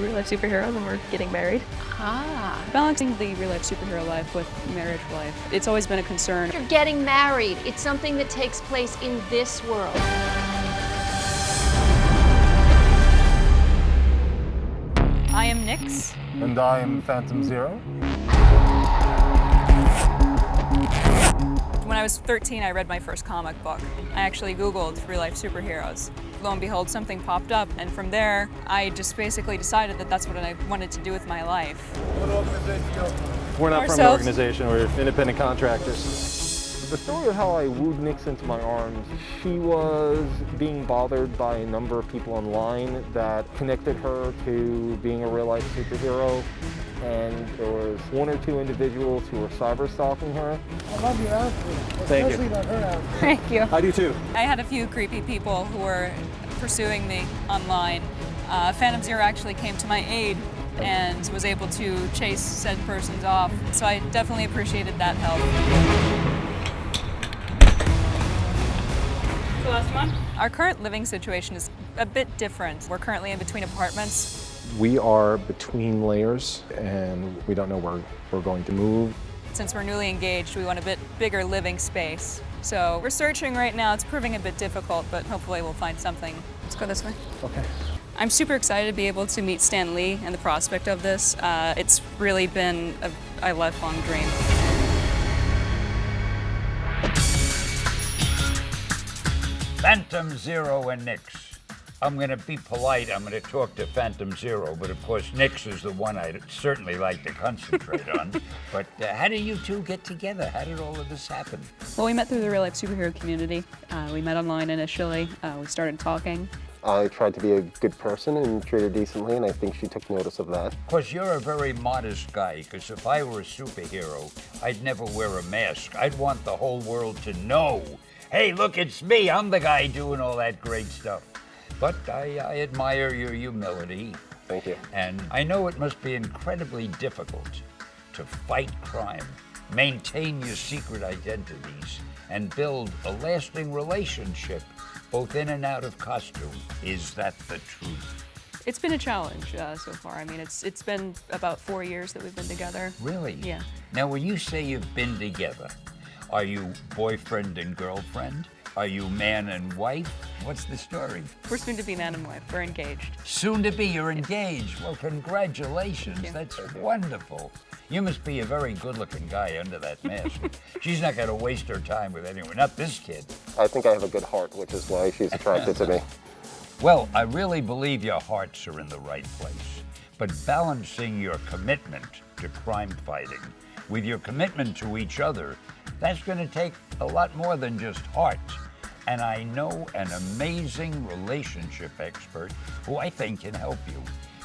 real-life superheroes and we're getting married. Ah. Balancing the real-life superhero life with marriage life, it's always been a concern. You're getting married. It's something that takes place in this world. I am Nyx. And I am Phantom Zero. When I was 13, I read my first comic book. I actually Googled real-life superheroes. Lo and behold, something popped up, and from there, I just basically decided that that's what I wanted to do with my life. What organization? We're not from an organization, we're independent contractors. The story of how I wooed Nyx into my arms, she was being bothered by a number of people online that connected her to being a real-life superhero. And there was one or two individuals who were cyber stalking her. I love your outfit, Thank especially you. that her outfit. Thank you. I do too. I had a few creepy people who were pursuing me online. Phantom Zero actually came to my aid and was able to chase said persons off. So I definitely appreciated that help. The last one? Our current living situation is a bit different. We're currently in between apartments. We are between layers and we don't know where we're going to move. Since we're newly engaged, we want a bit bigger living space. So we're searching right now. It's proving a bit difficult, but hopefully we'll find something. Let's go this way. Okay. I'm super excited to be able to meet Stan Lee and the prospect of this. It's really been a lifelong dream. Phantom Zero and Nyx. I'm going to be polite. I'm going to talk to Phantom Zero, but of course Nyx is the one I'd certainly like to concentrate on. But how did you two get together? How did all of this happen? Well, we met through the real-life superhero community. We met online initially. We started talking. I tried to be a good person and treat her decently, and I think she took notice of that. Of course, you're a very modest guy, because if I were a superhero, I'd never wear a mask. I'd want the whole world to know, hey, look, it's me. I'm the guy doing all that great stuff. But I admire your humility. Thank you. And I know it must be incredibly difficult to fight crime, maintain your secret identities, and build a lasting relationship, both in and out of costume. Is that the truth? It's been a challenge so far. I mean, it's been about 4 years that we've been together. Really? Yeah. Now, when you say you've been together, are you boyfriend and girlfriend? Are you man and wife? What's the story? We're soon to be man and wife. We're engaged. Soon to be, you're engaged. Well, congratulations. Thank you. That's wonderful. You must be a very good-looking guy under that mask. She's not going to waste her time with anyone, not this kid. I think I have a good heart, which is why she's attracted to me. Well, I really believe your hearts are in the right place. But balancing your commitment to crime fighting with your commitment to each other, that's going to take a lot more than just heart. And I know an amazing relationship expert who I think can help you.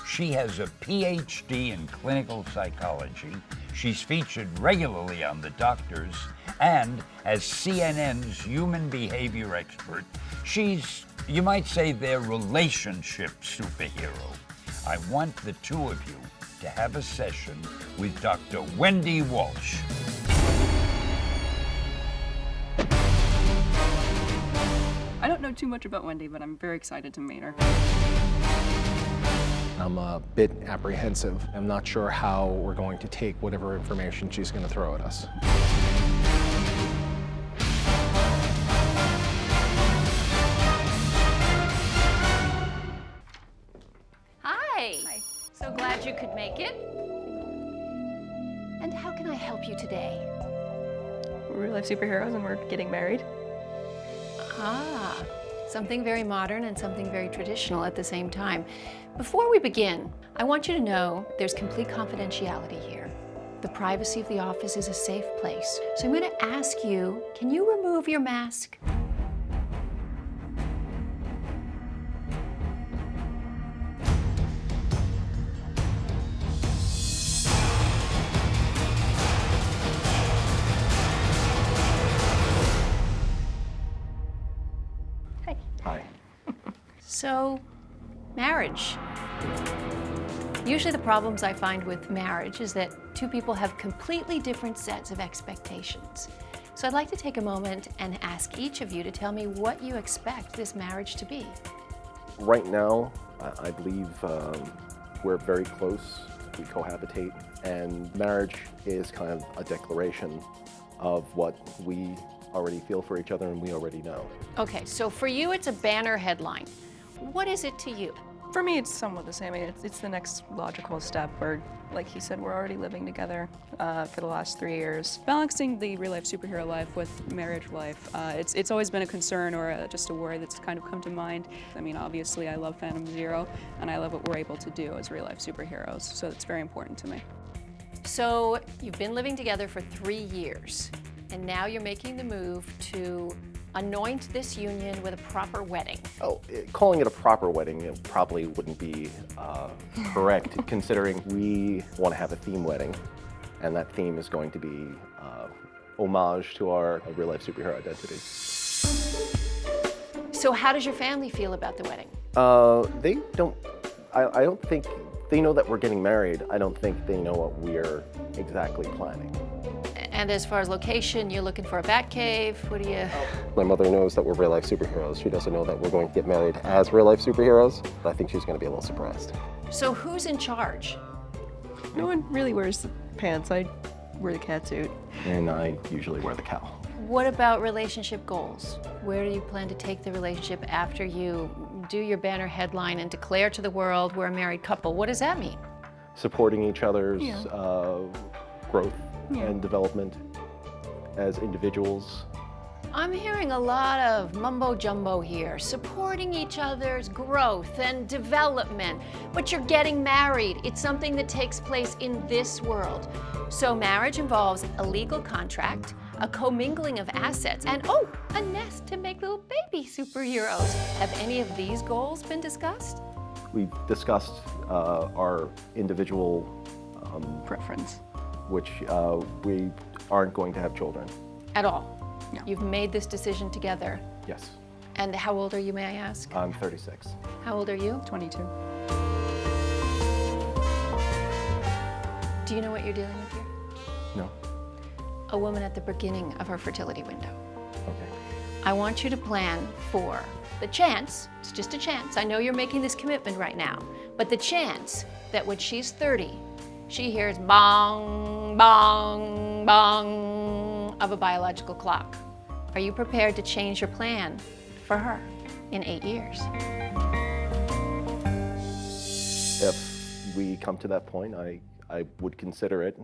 She has a PhD in clinical psychology. She's featured regularly on The Doctors, and as CNN's human behavior expert, she's, you might say, their relationship superhero. I want the two of you to have a session with Dr. Wendy Walsh. I don't know too much about Wendy, but I'm very excited to meet her. I'm a bit apprehensive. I'm not sure how we're going to take whatever information she's going to throw at us. Hi. So glad you could make it. And how can I help you today? We're real-life superheroes and we're getting married. Ah, something very modern and something very traditional at the same time. Before we begin, I want you to know there's complete confidentiality here. The privacy of the office is a safe place. So I'm going to ask you, can you remove your mask? Hi. So, marriage. Usually the problems I find with marriage is that two people have completely different sets of expectations. So I'd like to take a moment and ask each of you to tell me what you expect this marriage to be. Right now, I believe We're very close, we cohabitate, and marriage is kind of a declaration of what we already feel for each other and we already know. Okay, so for you, it's a banner headline. What is it to you? For me, it's somewhat the same. I mean, it's the next logical step where, like he said, we're already living together for the last 3 years. Balancing the real-life superhero life with marriage life, it's always been a concern or just a worry that's kind of come to mind. I mean, obviously, I love Phantom Zero, and I love what we're able to do as real-life superheroes, so it's very important to me. So you've been living together for 3 years, and now you're making the move to anoint this union with a proper wedding. Oh, calling it a proper wedding it probably wouldn't be correct, considering we want to have a theme wedding, and that theme is going to be homage to our real-life superhero identity. So how does your family feel about the wedding? They don't, I don't think, they know that we're getting married. I don't think they know what we're exactly planning. And as far as location, you're looking for a bat cave? What do you... My mother knows that we're real-life superheroes. She doesn't know that we're going to get married as real-life superheroes. I think she's going to be a little surprised. So who's in charge? No one really wears the pants. I wear the catsuit. And I usually wear the cowl. What about relationship goals? Where do you plan to take the relationship after you do your banner headline and declare to the world we're a married couple? What does that mean? Supporting each other's growth and development as individuals. I'm hearing a lot of mumbo jumbo here, supporting each other's growth and development, but you're getting married. It's something that takes place in this world. So marriage involves a legal contract, a commingling of assets, and oh, a nest to make little baby superheroes. Have any of these goals been discussed? We've discussed our individual Preference. which we aren't going to have children. At all? No. You've made this decision together. Yes. And how old are you, may I ask? I'm 36. How old are you? 22. Do you know what you're dealing with here? No? A woman at the beginning of her fertility window. Okay. I want you to plan for the chance, it's just a chance, I know you're making this commitment right now, but the chance that when she's 30, she hears bong, bong, bong of a biological clock. Are you prepared to change your plan for her in 8 years? If we come to that point, I would consider it.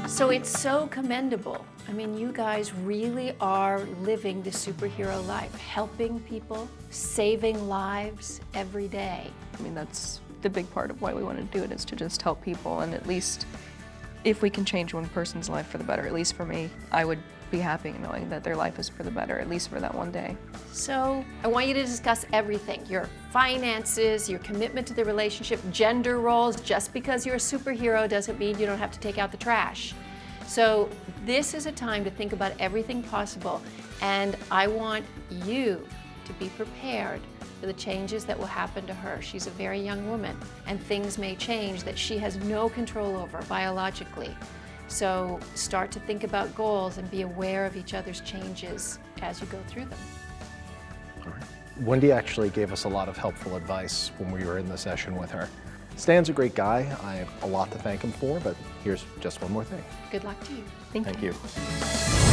So it's so commendable. I mean, you guys really are living the superhero life, helping people, saving lives every day. I mean, that's the big part of why we want to do it, is to just help people, and at least if we can change one person's life for the better, at least for me, I would be happy knowing that their life is for the better, at least for that one day. So I want you to discuss everything, your finances, your commitment to the relationship, gender roles. Just because you're a superhero doesn't mean you don't have to take out the trash. So this is a time to think about everything possible, and I want you to be prepared for the changes that will happen to her. She's a very young woman, and things may change that she has no control over biologically. So start to think about goals and be aware of each other's changes as you go through them. All right. Wendy actually gave us a lot of helpful advice when we were in the session with her. Stan's a great guy. I have a lot to thank him for, but here's just one more thing. Good luck to you. Thank you. Thank you.